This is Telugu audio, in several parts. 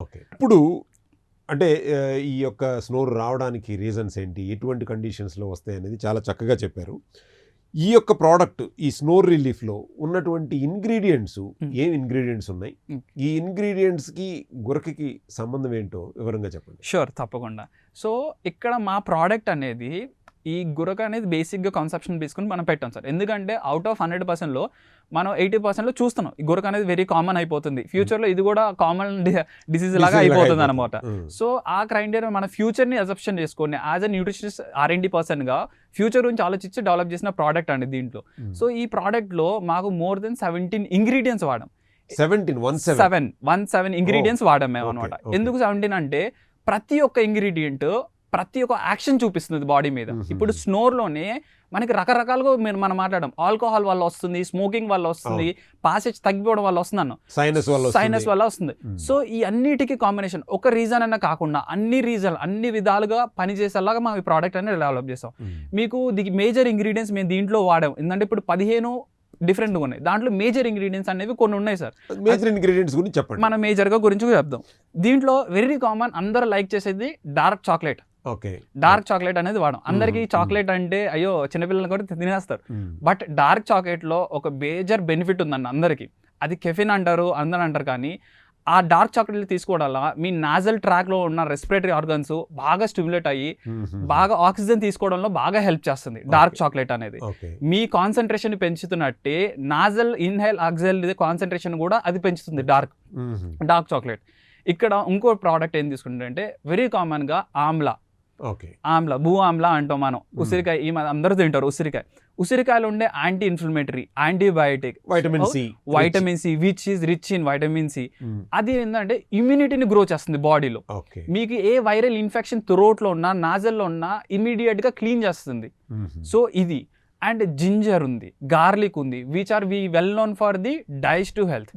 ఓకే. ఇప్పుడు అంటే ఈ యొక్క స్నోర్ రావడానికి రీజన్స్ ఏంటి? ఎటువంటి కండిషన్స్‌లో వస్తాయనేది చాలా చక్కగా చెప్పారు. ఈ యొక్క ప్రోడక్ట్ ఈ స్నోర్ రిలీఫ్‌లో ఉన్నటువంటి ఇంగ్రీడియెంట్స్ ఏం ఇంగ్రీడియెంట్స్ ఉన్నాయి? ఈ ఇంగ్రీడియెంట్స్‌కి గురకకి సంబంధం ఏంటో వివరంగా చెప్పండి. షూర్, తప్పకుండా. సో ఇక్కడ మా ప్రోడక్ట్ అనేది ఈ గురక అనేది బేసిక్గా కన్సెప్షన్ తీసుకుని మనం పెట్టాం సార్. ఎందుకంటే అవుట్ ఆఫ్ 100%లో మనం 80%లో చూస్తున్నాం ఈ గురక అనేది వెరీ కామన్ అయిపోతుంది. ఫ్యూచర్లో ఇది కూడా కామన్ డిసీజ్ లాగా అయిపోతుంది అనమాట. సో ఆ క్రైటీరియా మన ఫ్యూచర్ని అసెప్షన్ చేసుకొని యాజ్ అ న్యూట్రిషనిస్ట్ R&D పర్సన్గా ఫ్యూచర్ గురించి ఆలోచించి డెవలప్ చేసిన ప్రోడక్ట్ అండి దీంట్లో. సో ఈ ప్రోడక్ట్లో మాకు మోర్ దెన్ 17 ఇంగ్రీడియంట్స్ వాడాం. 17 ఇంగ్రీడియంట్స్ వాడాం మేము అనమాట. ఎందుకు 17 అంటే ప్రతి ఒక్క ఇంగ్రీడియంట్ ప్రతి ఒక్క యాక్షన్ చూపిస్తుంది బాడీ మీద. ఇప్పుడు స్నోర్లోనే మనకి రకరకాలుగా మనం మాట్లాడడం, ఆల్కహాల్ వల్ల వస్తుంది, స్మోకింగ్ వల్ల వస్తుంది, పాసేజ్ తగ్గిపోవడం వల్ల వస్తుంది అన్న, సైనస్ వల్ల వస్తుంది. సో ఈ అన్నిటికీ కాంబినేషన్ ఒక రీజన్ అన్న కాకుండా అన్ని విధాలుగా పనిచేసేలాగా మనం ఈ ప్రోడక్ట్ అనేది డెవలప్ చేస్తాం. మీకు మేజర్ ఇంగ్రీడియంట్స్ మేము దీంట్లో వాడాం. ఎందుకంటే ఇప్పుడు 15 డిఫరెంట్గా ఉన్నాయి. దాంట్లో మేజర్ ఇంగ్రీడియంట్స్ అనేవి కొన్ని ఉన్నాయి సార్. మేజర్ ఇంగ్రీడియంట్స్ గురించి చెప్పండి. మనం మేజర్గా గురించి చెప్దాం. దీంట్లో వెరీ కామన్ అందరూ లైక్ చేసేది డార్క్ చాక్లెట్. డార్క్ చాక్లెట్ అనేది వాడడం. అందరికీ చాక్లెట్ అంటే అయ్యో చిన్నపిల్లలు కూడా తినేస్తారు. బట్ డార్క్ చాక్లెట్ లో ఒక మేజర్ బెనిఫిట్ ఉందండి అందరికి. అది కెఫిన్ అంటారు, అందరూ అంటారు. కానీ ఆ డార్క్ చాక్లెట్ తీసుకోవడం వల్ల మీ నాజల్ ట్రాక్ లో ఉన్న రెస్పిరేటరీ ఆర్గన్స్ బాగా స్టిమ్యులేట్ అయ్యి బాగా ఆక్సిజన్ తీసుకోవడంలో బాగా హెల్ప్ చేస్తుంది డార్క్ చాక్లెట్ అనేది. మీ కాన్సన్ట్రేషన్ పెంచుతున్నట్టే నాజల్ ఇన్హేల్ ఎక్సెల్ కాన్సన్ట్రేషన్ కూడా అది పెంచుతుంది డార్క్ చాక్లెట్. ఇక్కడ ఇంకో ప్రోడక్ట్ ఏం తీసుకుంటే వెరీ కామన్ గా ఆమ్లా, భూ ఆమ్లా అంటాం మనం. ఉసిరికాయ ఈ అందరూ తింటారు. ఉసిరికాయలో ఉండే anti inflammatory, antibiotic, vitamin C which is rich in vitamin C. అది ఏంటంటే ఇమ్యూనిటీని గ్రో చేస్తుంది బాడీలో. మీకు ఏ వైరల్ ఇన్ఫెక్షన్ థ్రోట్ లో ఉన్నా నాజల్లో ఉన్నా ఇమీడియట్ గా క్లీన్ చేస్తుంది. సో ఇది అండ్ జింజర్ ఉంది, గార్లిక్ ఉంది, which are we well known for the digestive health.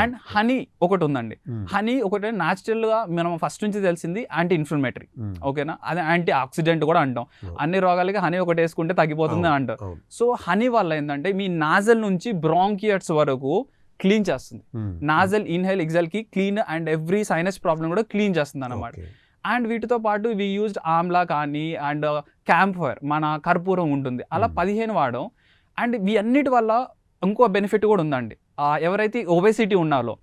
And honey ఒకటి ఉందండి. హనీ ఒకటి న్యాచురల్ గా మనం ఫస్ట్ నుంచి తెలిసింది యాంటీ ఇన్ఫ్లమేటరీ, ఓకేనా. అది యాంటీ ఆక్సిడెంట్ కూడా అంటాం. అన్ని రోగాలకి హనీ ఒకటి వేసుకుంటే తగ్గిపోతుంది అంటారు. సో హనీ వల్ల ఏంటంటే మీ నాజల్ నుంచి బ్రాంకియట్స్ వరకు క్లీన్ చేస్తుంది. నాజల్ ఇన్హేల్ ఎక్సెల్ కి clean and every sinus problem కూడా క్లీన్ చేస్తుంది అన్నమాట. అండ్ వీటితో పాటు వి యూజ్డ్ ఆమ్లా కానీ అండ్ క్యాంఫర్, మన కర్పూరం ఉంటుంది, అలా 15 వాడడం. అండ్ ఇవి అన్నిటి వల్ల ఇంకో బెనిఫిట్ కూడా ఉందండి ఎవరైతే ఒబేసిటీ ఉన్నారో.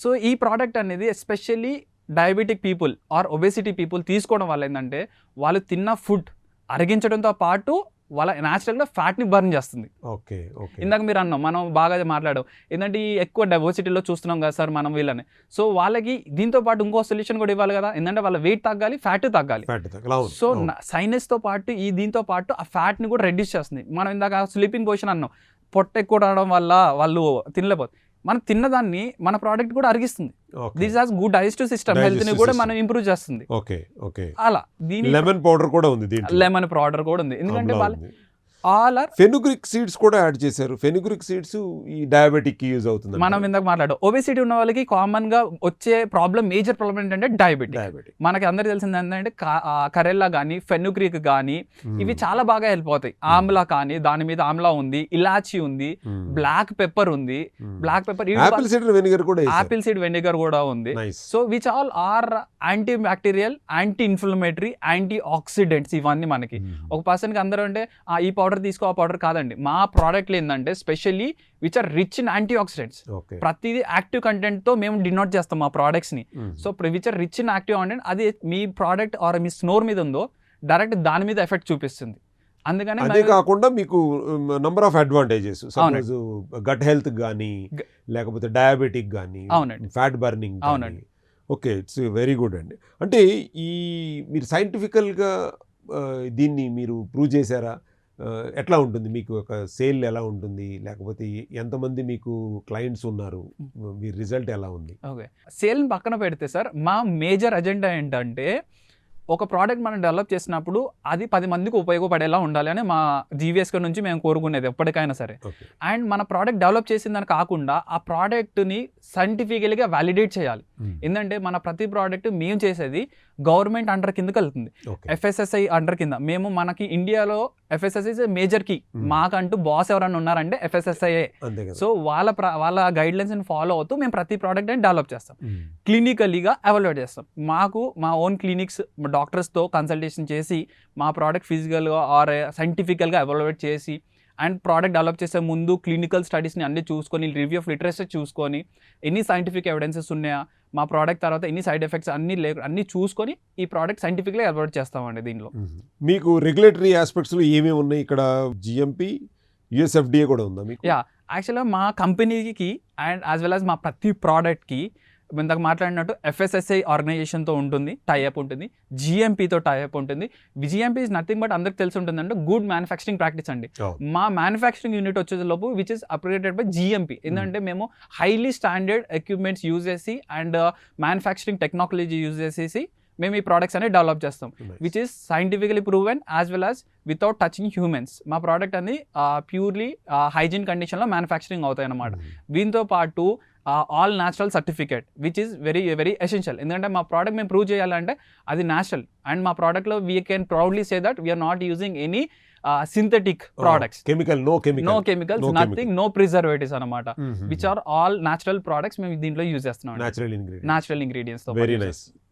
సో ఈ ప్రోడక్ట్ అనేది especially diabetic people or obesity people తీసుకోవడం వల్ల ఏంటంటే వాళ్ళు తిన్న ఫుడ్ అరిగించడంతో పాటు వాళ్ళ న్యాచురల్గా ఫ్యాట్ని బర్న్ చేస్తుంది. ఇందాక మీరు అన్నాం, మనం బాగా మాట్లాడాం ఏంటంటే ఈ ఎక్కువ డైవర్సిటీలో చూస్తున్నాం కదా సార్ మనం వీళ్ళని. సో వాళ్ళకి దీంతో పాటు ఇంకో సొల్యూషన్ కూడా ఇవ్వాలి కదా, ఏంటంటే వాళ్ళ వెయిట్ తగ్గాలి, ఫ్యాట్ తగ్గాలి. సో సైనస్తో పాటు దీంతో పాటు ఆ ఫ్యాట్ని కూడా రెడ్యూస్ చేస్తుంది. మనం ఇందాక స్లీపింగ్ పొజిషన్ అన్నాం, పొట్ట ఎక్కువ రావడం వల్ల వాళ్ళు తినలేకపోతుంది. మనం తిన్నదాన్ని మన ప్రోడక్ట్ కూడా అరిగిస్తుంది. This has good digestive system, health ని కూడా మనం ఇంప్రూవ్ చేస్తుంది. అలా దీని లెమన్ పౌడర్ కూడా ఉంది. ఎందుకంటే వాళ్ళు ఫెనుగ్రిక్ సీడ్స్ కూడా యాడ్ చేశారు. ఫెనుగ్రిక్ సీడ్స్ ఈ డయాబెటిక్ యూజ్ అవుతుంది. మనం ఇందాక మాట్లాడాం ఒబేసిటీ ఉన్న వాళ్ళకి కామన్ గా వచ్చే ప్రాబ్లం, మేజర్ ప్రాబ్లం ఏంటంటే డయాబెటిక్. మనకి అందరికి తెలిసింది ఏంటంటే కరెల్లా కానీ ఫెనుగ్రిక్ కానీ ఇవి చాలా బాగా హెల్ప్ అవుతాయి. ఆమ్లా కానీ దాని మీద ఆమ్లా ఉంది, ఇలాచి ఉంది, బ్లాక్ పెప్పర్ ఉంది. ఆపిల్ సీడ్ వెనిగర్ కూడా ఉంది. So which all are anti bacterial, anti inflammatory, anti oxidants. ఇవన్నీ మనకి ఒక పర్సన్ కి అందరూ అంటే ఈ పౌడర్ తీసుకో, ఆ పౌడర్ కాదండి. మా ప్రోడక్ట్లు ఏంటంటే specially which are rich in anti oxidants. ప్రతిదీ యాక్టివ్ కంటెంట్ తో మేము డినోట్ చేస్తాం మా ప్రోడక్ట్స్ ని. So which are rich in active content, అది మీ ప్రోడక్ట్ ఆర్ మీ స్నోర్ మీద ఉందో డైరెక్ట్ దాని మీద ఎఫెక్ట్ చూపిస్తుంది. అందుకని అదే కాకుండా మీకు number of advantages, suppose gut health కానీ లేకపోతే డయాబెటిక్ కానీ, ఫ్యాట్ బర్నింగ్. అవునండి. ఓకే, ఇట్స్ వెరీ గుడ్ అండి. అంటే ఈ మీరు సైంటిఫికల్గా దీన్ని మీరు ప్రూవ్ చేశారా? ఎట్లా ఉంటుంది మీకు ఒక సేల్ ఎలా ఉంటుంది, లేకపోతే ఎంతమంది మీకు క్లయింట్స్ ఉన్నారు, మీ రిజల్ట్ ఎలా ఉంది? ఓకే, సేల్ పక్కన పెడితే సార్ మా మేజర్ అజెండా ఏంటంటే ఒక ప్రోడక్ట్ మనం డెవలప్ చేసినప్పుడు అది 10 మందికి ఉపయోగపడేలా ఉండాలి అని మా జీవీఎస్కే నుంచి మేము కోరుకునేది ఎప్పటికైనా సరే. అండ్ మన ప్రోడక్ట్ డెవలప్ చేసిందని కాకుండా ఆ ప్రోడక్ట్ని సైంటిఫికల్గా వ్యాలిడేట్ చేయాలి. ఎందుకంటే మన ప్రతి ప్రోడక్ట్ మేము చేసేది గవర్నమెంట్ అండర్ కిందకి వెళ్తుంది, FSSAI అండర్ కింద. మేము మనకి ఇండియాలో FSSAI ఇస్ మేజర్ కీ. మాకంటూ బాస్ ఎవరైనా ఉన్నారంటే FSSAI. అంతే కదా. సో వాళ్ళ గైడ్ లైన్స్ ఫాలో అవుతూ మేము ప్రతి ప్రోడక్ట్ అని డెవలప్ చేస్తాం, క్లినికల్లీగా ఎవాల్యుయేట్ చేస్తాం. మాకు మా ఓన్ క్లినిక్స్ డాక్టర్స్తో కన్సల్టేషన్ చేసి మా ప్రోడక్ట్ ఫిజికల్గా ఆర్ సైంటిఫికల్గా ఎవాల్యుయేట్ చేసి అండ్ ప్రోడక్ట్ డెవలప్ చేసే ముందు క్లినికల్ స్టడీస్ని అన్ని చూసుకొని, రివ్యూ ఆఫ్ లిటరేచర్ చూసుకొని, ఎన్ని సైంటిఫిక్ ఎవిడెన్సెస్ ఉన్నాయా, మా ప్రోడక్ట్ తర్వాత ఎన్ని సైడ్ ఎఫెక్ట్స్ అన్ని చూసుకొని ఈ ప్రోడక్ట్ సైంటిఫిక్గా ఎవాల్యుయేట్ చేస్తామండి. దీనిలో మీకు రెగ్యులేటరీ ఆస్పెక్ట్స్లో ఏమేమి ఉన్నాయి ఇక్కడ? GMP, USFDA కూడా ఉందా మీకు? యా, యాక్చువల్గా మా కంపెనీకి అండ్ యాజ్ వెల్ యాజ్ మా ప్రతి ప్రోడక్ట్కి ఇందాక మాట్లాడినట్టు FSSAI ఆర్గనైజేషన్తో ఉంటుంది, టైఅప్ ఉంటుంది, GMPతో టైఅప్ ఉంటుంది. GMP ఇస్ నథింగ్ బట్ అందరికి తెలిసి ఉంటుంది అంటే గుడ్ మ్యానుఫ్యాక్చరింగ్ ప్రాక్టీస్ అండి. మా మ్యానుఫ్యాక్చరింగ్ యూనిట్ వచ్చే లోపు which is upgraded by GMP. ఎందుకంటే మేము హైలీ స్టాండర్డ్ ఎక్విప్మెంట్స్ యూజ్ చేసి అండ్ మ్యానుఫ్యాక్చరింగ్ టెక్నాలజీ యూజ్ చేసేసి మేము ఈ ప్రోడక్ట్స్ అనేది డెవలప్ చేస్తాం, which is scientifically proven as well as without touching humans. మా ప్రోడక్ట్ అనేది ప్యూర్లీ హైజీన్ కండిషన్లో మ్యానుఫ్యాక్చరింగ్ అవుతాయి అన్నమాట. దీంతో పాటు all natural certificate which is very very essential. ఎందుకంటే మా ప్రోడక్ట్ మేము ప్రూవ్ చేయాలంటే అది న్యాచురల్ అండ్ మా ప్రోడక్ట్లో we can proudly say that we are not using any synthetic products, no chemicals, nothing, no preservatives అనమాట, which are all natural products మేము దీంట్లో యూజ్ చేస్తున్నాం, న్యాచురల్ ఇంగ్రీడియంట్స్. Very nice.